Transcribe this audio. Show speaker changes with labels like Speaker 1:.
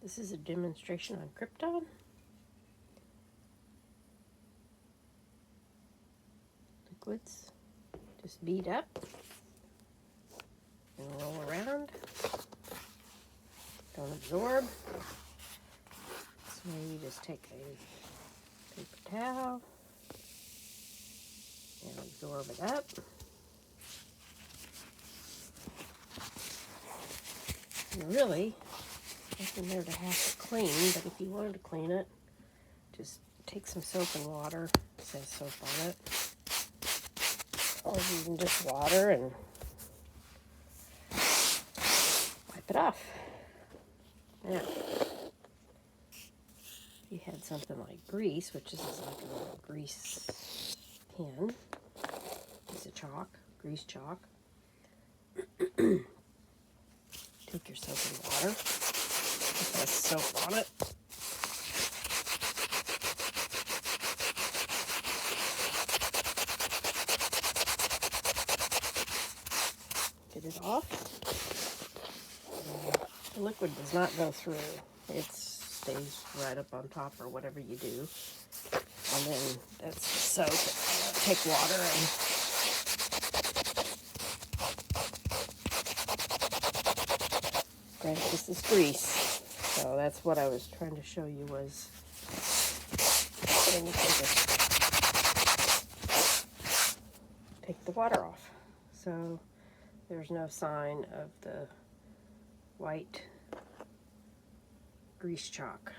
Speaker 1: This is a demonstration on Crypton. Liquids just bead up and roll around. Don't absorb. So you just take a paper towel and absorb it up. And really, nothing there to have to clean, but if you wanted to clean it, just take some soap and water. It says soap on it. Or you can just water and wipe it off. Now, if you had something like grease, which is like a little grease pen, piece of chalk, grease chalk, take your soap and water, put that soap on it, get it off. The liquid does not go through. It stays right up on top or whatever you do. And then that's the soap. Take water and granted, this is grease. So that's what I was trying to show you was, and you can just take the water off. So there's no sign of the white grease chalk.